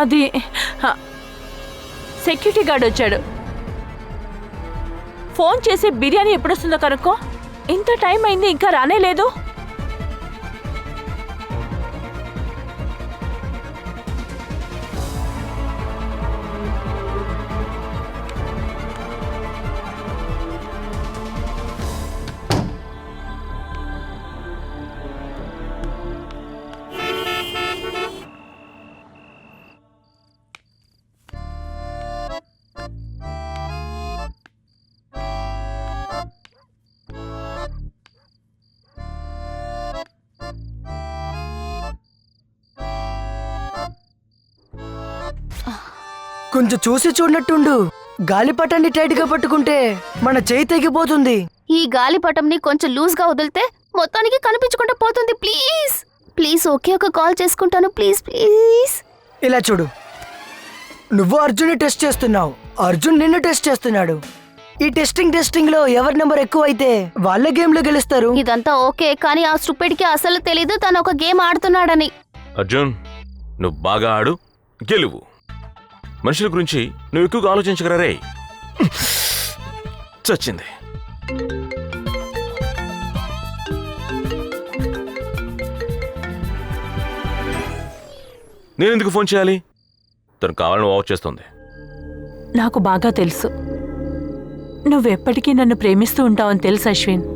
అది security guard వచ్చాడు. Phone చేసి బిర్యానీ ఎప్పుడొస్తుందో కనుక్కో. ఇంత టైం అయింది, ఇంకా రానే లేదు. కొంచెం చూసి చూడనట్టుండు. గాలిపటాన్ని టైట్ గా పట్టుకుంటే మన చేయి తెగిపోతుంది. ఈ గాలిపటంని కొంచెం లూజ్ గా వదిలితే మొత్తానికి కనిపించకుండా పోతుంది. ప్లీజ్ ప్లీజ్ ఒకే ఒక కాల్ చేసుకుంటాను. Please please. ఇలా చూడు, నువ్వు అర్జున్ని టెస్ట్ చేస్తున్నావు, అర్జున్ నిన్ను టెస్ట్ చేస్తున్నాడు. ఈ టెస్టింగ్ లో ఎవరి నెంబర్ ఎక్కువ అయితే వాళ్ళ గేమ్ లో గెలుస్తారు. ఇదంతా ఓకే, కానీ ఆ స్టూపిడ్కి అసలు తెలీదు తను ఒక గేమ్ ఆడుతున్నాడని. అర్జున్, నువ్వు బాగా ఆడు, గెలువు. మనుషుల గురించి నువ్వు ఎక్కువగా ఆలోచించగలరా రే. చచ్చింది. నేనెందుకు ఫోన్ చేయాలి? తను కావాలని వాచ్ చేస్తుంది. నాకు బాగా తెలుసు, నువ్వెప్పటికీ నన్ను ప్రేమిస్తూ ఉంటావని తెలుసు అశ్విన్.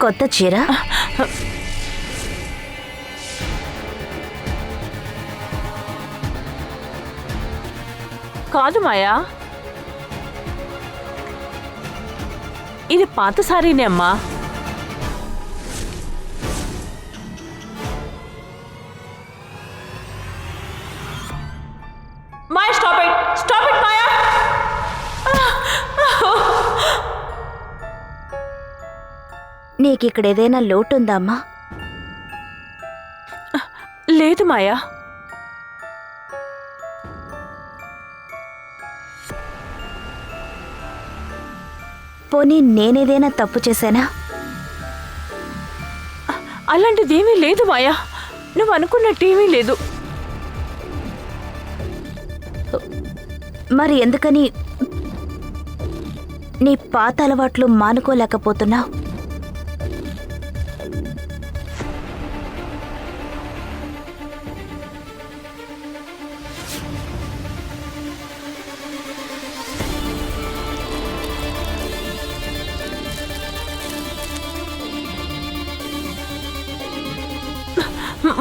కొత్త చీర కాదు మాయా, ఇది పాత సారీనే అమ్మా. మాయా, స్టాప్ ఇట్, స్టాప్ ఇట్ మాయా. నీకిక్కడ ఏదైనా లోటుందా అమ్మా? లేదు మాయా. పోనీ నేనేదైనా తప్పు చేశానా? అలాంటిదేమీ లేదు మాయా, నువ్వు అనుకున్నట్టేమీ లేదు. మరి ఎందుకని నీ పాత అలవాట్లు మానుకోలేకపోతున్నావు?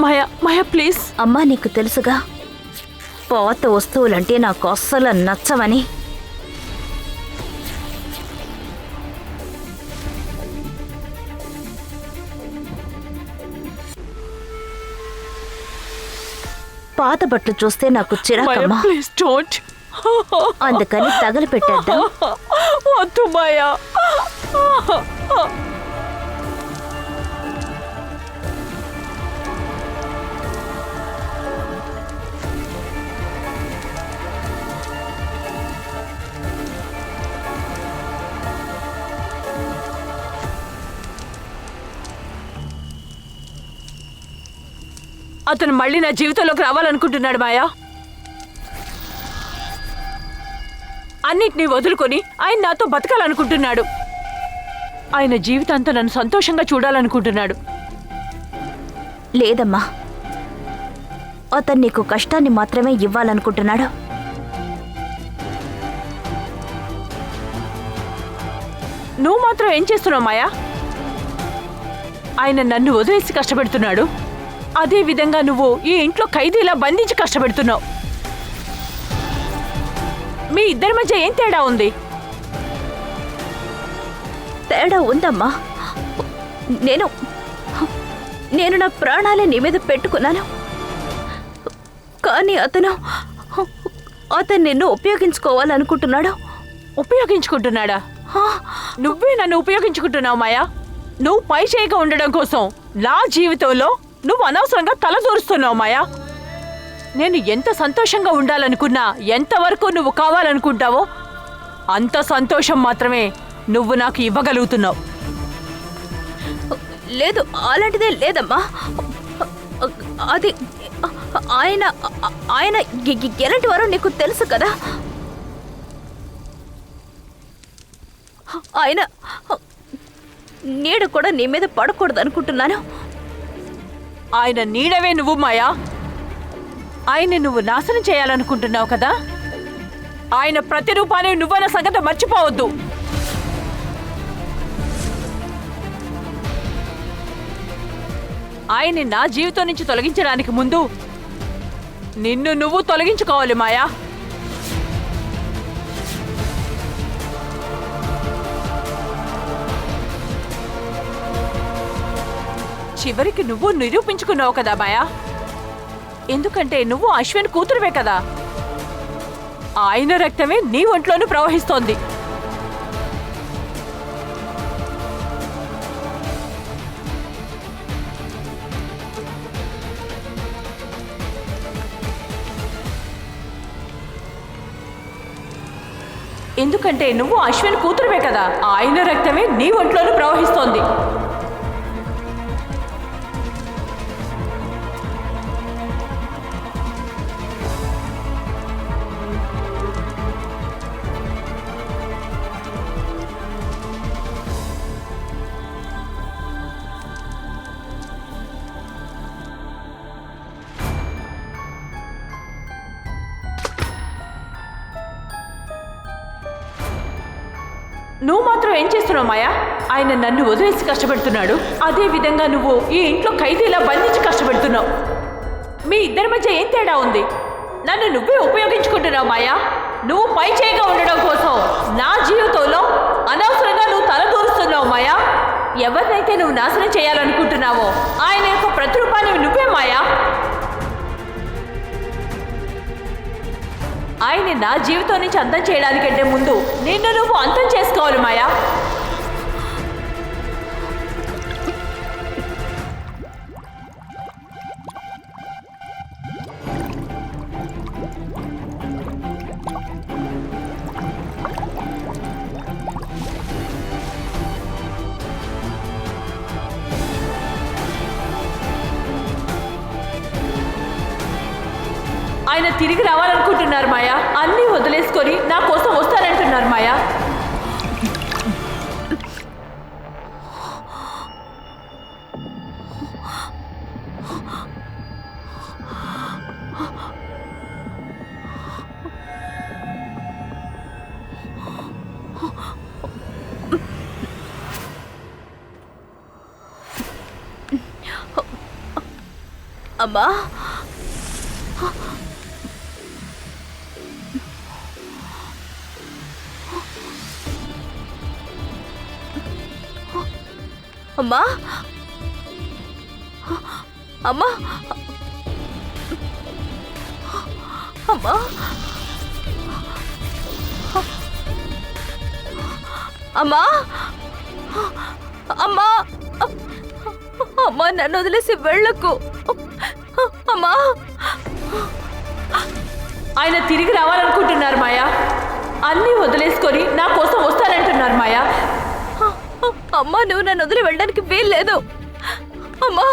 మాయా, మాయా ప్లీజ్. అమ్మా, నీకు తెలుసుగా పాత వస్తువులంటే నాకు అస్సలు నచ్చవని. పాత బట్టలు చూస్తే నాకు చిరాకమ్మా. Please don't. అందుకని తగలు పెట్టేద్దాం. వద్దు మాయా. అతను మళ్ళీ నా జీవితంలోకి రావాలనుకుంటున్నాడు మాయా. అన్నిటినీ వదులుకొని ఆయన నాతో బతకాలనుకుంటున్నాడు. ఆయన జీవితాంతా నన్ను సంతోషంగా చూడాలనుకుంటున్నాడు. లేదమ్మా, అతను నీకు కష్టాన్ని మాత్రమే ఇవ్వాలనుకుంటున్నాడు. నువ్వు మాత్రం ఏం చేస్తున్నావు మాయా? ఆయన నన్ను వదిలేసి కష్టపెడుతున్నాడు, అదే విధంగా నువ్వు ఈ ఇంట్లో ఖైదీలా బంధించి కష్టపెడుతున్నావు. మీ ఇద్దరి మధ్య ఏం తేడా ఉంది? తేడా ఉందమ్మా. నేను నా ప్రాణాలే నీ మీద పెట్టుకున్నాను, కానీ అతను నిన్ను ఉపయోగించుకోవాలనుకుంటున్నాడు. ఉపయోగించుకుంటున్నాడా? నువ్వే నన్ను ఉపయోగించుకుంటున్నావు మాయా. నువ్వు పై చేయగా ఉండడం కోసం నా జీవితంలో నువ్వు అనవసరంగా తల దూరుస్తున్నావు మాయా. నేను ఎంత సంతోషంగా ఉండాలనుకున్నా, ఎంతవరకు నువ్వు కావాలనుకుంటావో అంత సంతోషం మాత్రమే నువ్వు నాకు ఇవ్వగలుగుతున్నావు. లేదు, అలాంటిదే లేదమ్మా. అది ఆయన ఆయన ఎలాంటి వారో నీకు తెలుసు కదా. ఆయన నీడ కూడా నీ మీద పడకూడదు అనుకుంటున్నాను. ఆయన నీడవే నువ్వు మాయా. ఆయన్ని నువ్వు నాశనం చేయాలనుకుంటున్నావు కదా. ఆయన ప్రతిరూపాన్ని నువ్వన్న సంగతి మర్చిపోవద్దు. ఆయన్ని నా జీవితం నుంచి తొలగించడానికి ముందు నిన్ను నువ్వు తొలగించుకోవాలి మాయా. చివరికి నువ్వు నిరూపించుకున్నావు కదా మాయా. ఎందుకంటే నువ్వు అశ్విన్ కూతురువే కదా. ఆయన రక్తమే నీ ఒంట్లోనూ ప్రవహిస్తోంది. ఎందుకంటే నువ్వు అశ్విన్ కూతురువే కదా. ఆయన రక్తమే నీ ఒంట్లోనూ ప్రవహిస్తోంది. నువ్వు మాత్రం ఏం చేస్తున్నావు మాయా? ఆయన నన్ను వదిలేసి కష్టపెడుతున్నాడు. అదే విధంగా నువ్వు ఈ ఇంట్లో ఖైదీలా బంధించి కష్టపెడుతున్నావు. మీ ఇద్దరి మధ్య ఏం తేడా ఉంది? నన్ను నువ్వే ఉపయోగించుకుంటున్నావు మాయా. నువ్వు పై చేయిగా ఉండడం కోసం నా జీవితంలో అనవసరంగా నువ్వు తలదూరుస్తున్నావు మాయా. ఎవరినైతే నువ్వు నాశనం చేయాలనుకుంటున్నావో ఆయన యొక్క ప్రతిరూపాన్ని నువ్వే మాయా. ఆయన్ని నా జీవితం నుంచి అంతం చేయడానికంటే ముందు నిన్ను నువ్వు అంతం చేసుకోవాలి మాయా. ఆయన తిరిగి రావాలనుకుంటున్నారు మాయా. అన్నీ వదిలేసుకొని నా కోసం వస్తారంటున్నారు మాయా. అమ్మా, అమ్మా, అమ్మా, అమ్మా, అమ్మా, అమ్మా, అమ్మా, నన్ను వదిలేసి వెళ్ళకు అమ్మా. ఆయన తిరిగి రావాలనుకుంటున్నారు మాయా. అన్నీ వదిలేసుకొని నా కోసం వస్తారంటున్నారు మాయా. అమ్మా, నువ్వు నన్ను వదిలి వెళ్ళడానికి వీల్లేదు అమ్మా.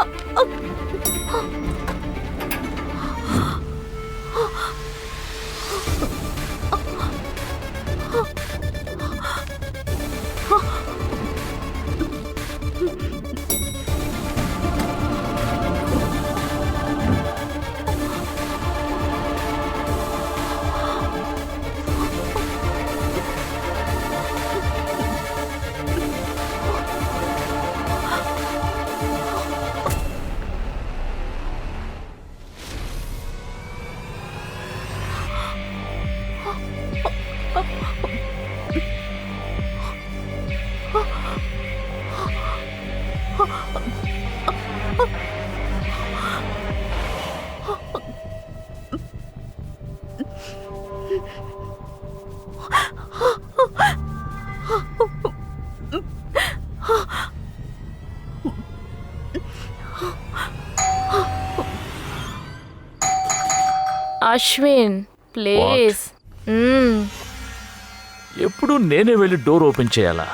అశ్విన్ ప్లీజ్. ఎప్పుడు నేనే వెళ్ళి డోర్ ఓపెన్ చేయాలా?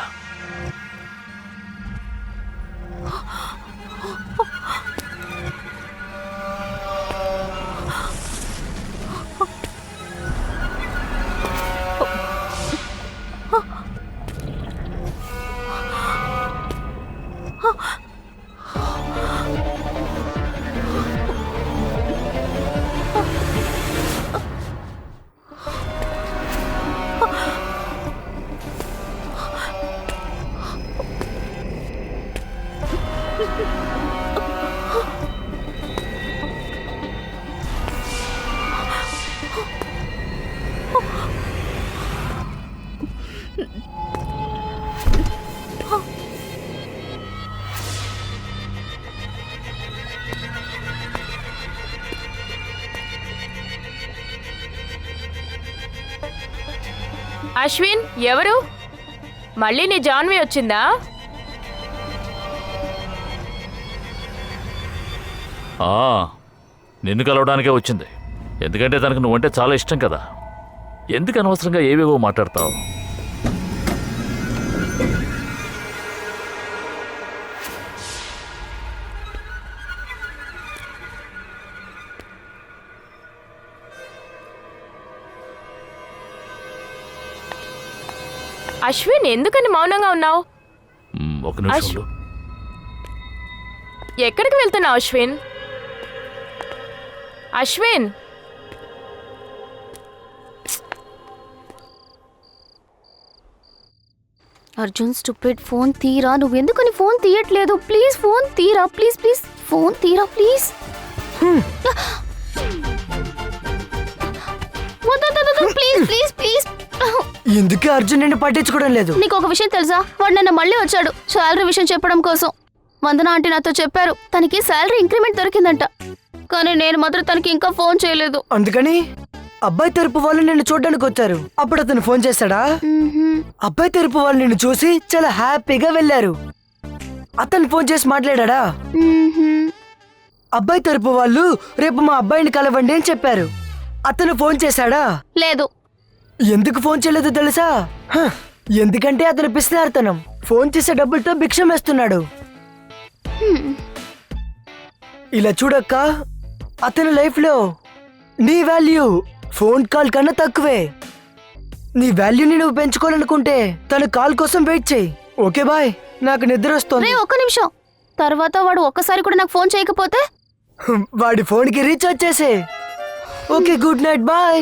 అశ్విన్ ఎవరు? మళ్ళీ నీ జాన్వి వచ్చిందా? నిన్ను కలవడానికే వచ్చింది. ఎందుకంటే తనకు నువ్వంటే చాలా ఇష్టం కదా. ఎందుకు అనవసరంగా ఏవేవో మాట్లాడతావు? అశ్విన్ ఎందుకని మౌనంగా ఉన్నావు? ఒక నిమిషం. ఎక్కడికి వెళ్తున్నావు అశ్విన్? అశ్విన్ అర్జున్ స్టూపిడ్, ఫోన్ తీరా. నువ్వెందుకని ఫోన్ తీయట్లేదు? ప్లీజ్ ఫోన్ తీరా, ప్లీజ్ ప్లీజ్ ఫోన్ తీరా ప్లీజ్. Please please please. ఎందుకు అర్జున్ నిన్ను పట్టించుకోవడం లేదు? నీకు ఒక విషయం తెలుసా? వాడు నిన్న మళ్ళీ వచ్చాడు శాలరీ విషయం చెప్పడం కోసం. వందన ఆంటీ నాతో చెప్పారు తనకి శాలరీ ఇంక్రిమెంట్ దొరికిందంట. కానీ నేను మాత్రం తనకి ఇంకా ఫోన్ చేయలేదు. అందుకని అబ్బాయి తరపు వాళ్ళు నిన్ను చూడడానికి వచ్చారు. అప్పుడు అతను ఫోన్ చేశాడా? అబ్బాయి తరపు వాళ్ళు నిన్ను చూసి చాలా హ్యాపీగా వెళ్ళారు. అతను ఫోన్ చేసి మాట్లాడా? అబ్బాయి తరపు వాళ్ళు రేపు మా అబ్బాయిని కలవండి అని చెప్పారు. అతను ఫోన్ చేశాడా? లేదు. ఎందుకు ఫోన్ చేయలేదు తెలుసా? ఎందుకంటే అతను పిసినార్తనం. ఫోన్ చేసే డబ్బులతో భిక్షం వేస్తున్నాడు. ఇలా చూడక్క, అతని లైఫ్ లో నీ వాల్యూ ఫోన్ కాల్ కన్నా తక్కువే. నీ వాల్యూని నువ్వు పెంచుకోవాలనుకుంటే తన కాల్ కోసం వెయిట్ చేయి. ఓకే బాయ్, నాకు నిద్ర వస్తుంది. ఒక్క నిమిషం. తర్వాత వాడు ఒక్కసారి కూడా నాకు ఫోన్ చేయకపోతే వాడి ఫోన్ కి రీఛార్జ్ చేసే. Okay, good night, bye.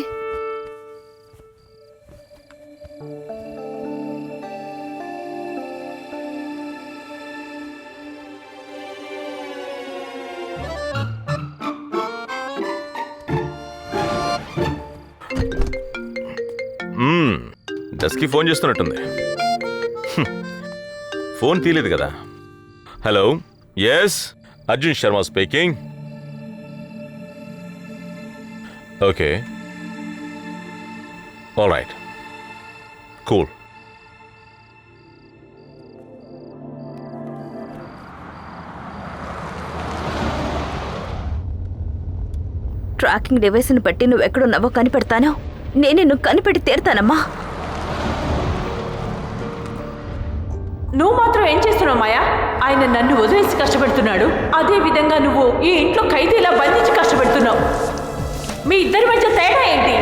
డస్కి ఫోన్ చేస్తున్నట్టుంది. ఫోన్ తీయలేదు కదా. Hello, yes, Arjun Sharma speaking. Okay, all right, cool. Tracking డివైస్ని బట్టి నువ్వు ఎక్కడున్నావో కనిపెడతాను. నేనే నువ్వు కనిపెట్టి తీరుతానమ్మా. నువ్వు మాత్రం ఏం చేస్తున్నావు మాయా? ఆయన నన్ను వదిలేసి కష్టపెడుతున్నాడు. అదే విధంగా నువ్వు ఈ ఇంట్లో ఖైదీలా బంధించి కష్టపెడుతున్నావు. మీ ఇద్దరి మధ్య తేడా ఏంటి?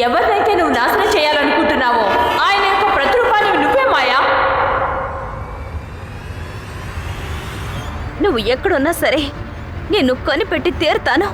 ఎవరినైతే నువ్వు నాశనం చేయాలనుకుంటున్నావో ఆయన యొక్క ప్రతిరూపాన్ని నువ్వే మాయా. నువ్వు ఎక్కడున్నా సరే నేను కనిపెట్టి తీరుతాను.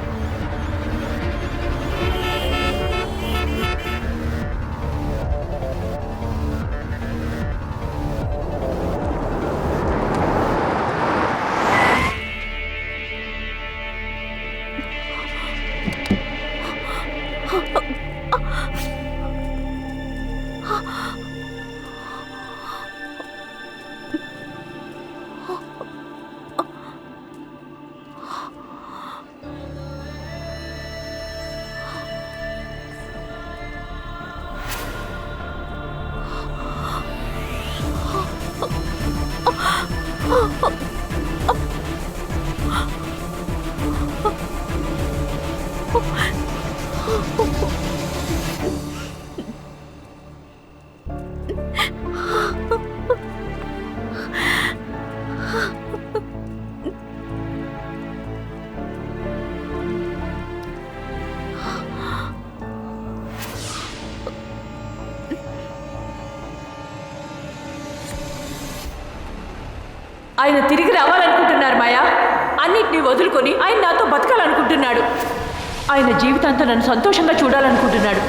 ఆయన తిరిగి రావాలనుకుంటున్నారు మాయా. అన్నిటినీ వదులుకొని ఆయన నాతో బతకాలనుకుంటున్నాడు. ఆయన జీవితాంతం నన్ను సంతోషంగా చూడాలనుకుంటున్నాడు.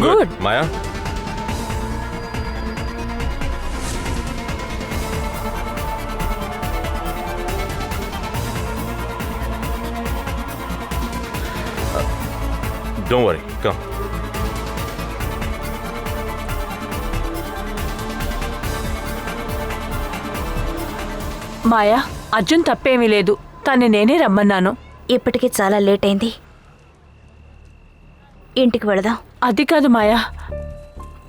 Good Maya. Don't worry, come. Maya, Arjun తప్పేమీ లేదు. తన్ని నేనే రమ్మన్నాను. ఇప్పటికే చాలా లేట్ అయింది. ఇంటికి వెళదాం. అది కాదు మాయా.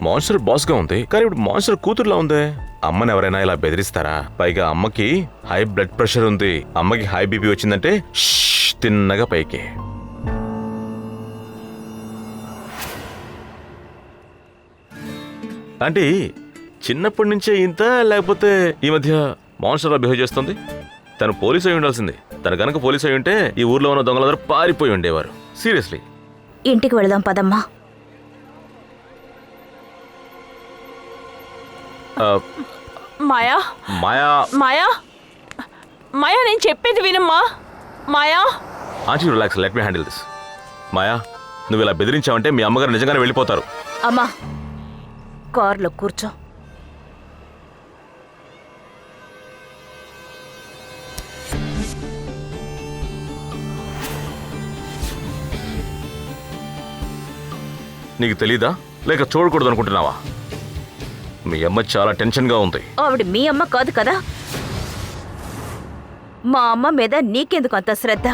మాన్స్టర్ బాస్గా ఉంది, కానీ ఇప్పుడు మాన్స్టర్ కూతురులా ఉందే. అమ్మని ఎవరైనా ఇలా బెదిరిస్తారా? పైగా అమ్మకి హై బ్లడ్ ప్రెషర్ ఉంది. అమ్మకి హై బీపీ వచ్చిందంటే తిన్నగా పైకి. అంటే చిన్నప్పటి నుంచే ఇంత, లేకపోతే ఈ మధ్య మాన్స్టర్లా బిహేవ్ చేస్తుంది? తను పోలీస్ అయి ఉండాల్సింది. తను కనుక పోలీస్ అయి ఉంటే ఈ ఊర్లో ఉన్న దొంగలందరూ పారిపోయి ఉండేవారు. సీరియస్లీ. ఇంటికి వెళదాం పదమ్మా. మాయా, మాయా, మాయా, మాయా, నేను చెప్పేది వినమ్మా. Maya, aunty relax, let me handle this. Maya, నువ్వు ఇలా బెదిరించావంటే మీ అమ్మగారు నిజంగానే వెళ్ళిపోతారు. అమ్మా, కారులో కూర్చో. నీకు తెలీదా, లేక చూడకూడదు అనుకుంటున్నావా? మీ అమ్మ చాలా టెన్షన్గా ఉంది. ఆవిడ మీ అమ్మ కాదు కదా. మా అమ్మ మీద నీకెందుకు అంత శ్రద్ధ?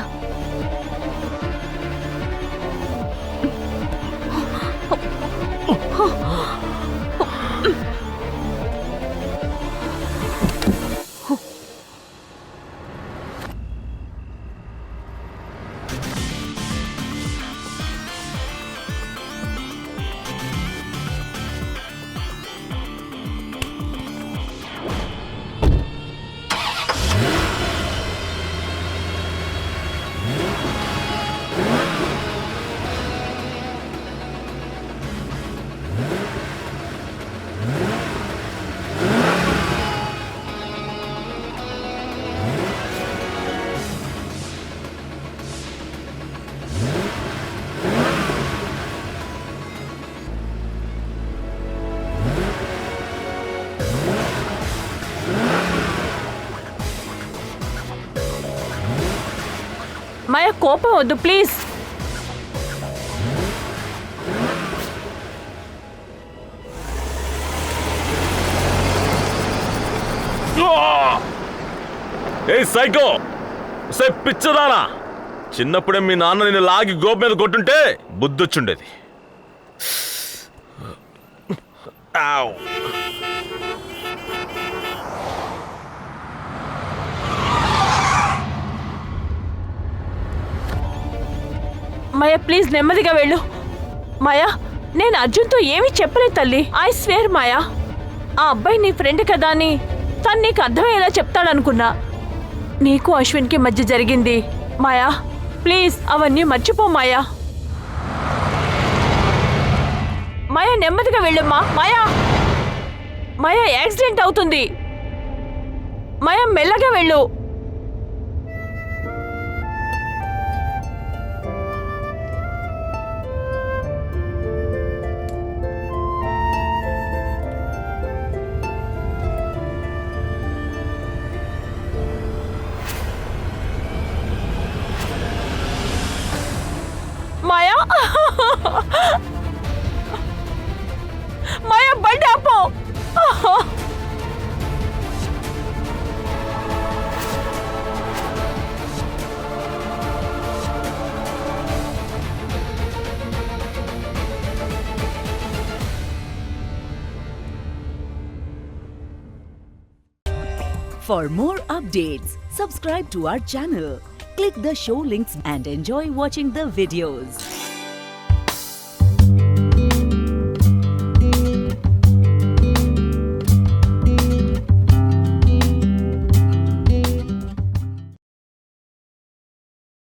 మాయా, కోపం వద్దు ప్లీజ్. ఏ సైకో, సై పిచ్చదానా, చిన్నప్పుడే మీ నాన్న నిన్ను లాగి గోపు మీద కొట్టుంటే బుద్ధొచ్చుండేది. మాయా ప్లీజ్ నెమ్మదిగా వెళ్ళు. మాయా, నేను అర్జున్తో ఏమీ చెప్పలేదు తల్లి. ఐ స్వేర్ మాయా. ఆ అబ్బాయి నీ ఫ్రెండ్ కదా అని తను నీకు అర్థమయ్యేలా చెప్తాడనుకున్నా. నీకు అశ్విన్కి మధ్య జరిగింది మాయా. ప్లీజ్ అవన్నీ మర్చిపో మాయా. మాయా నెమ్మదిగా వెళ్ళమ్మా. మాయా మాయా యాక్సిడెంట్ అవుతుంది. మాయా మెల్లగా వెళ్ళు. మాయా మాయా బండి ఆపు. For more updates, subscribe to our channel, click the show links and enjoy watching the videos.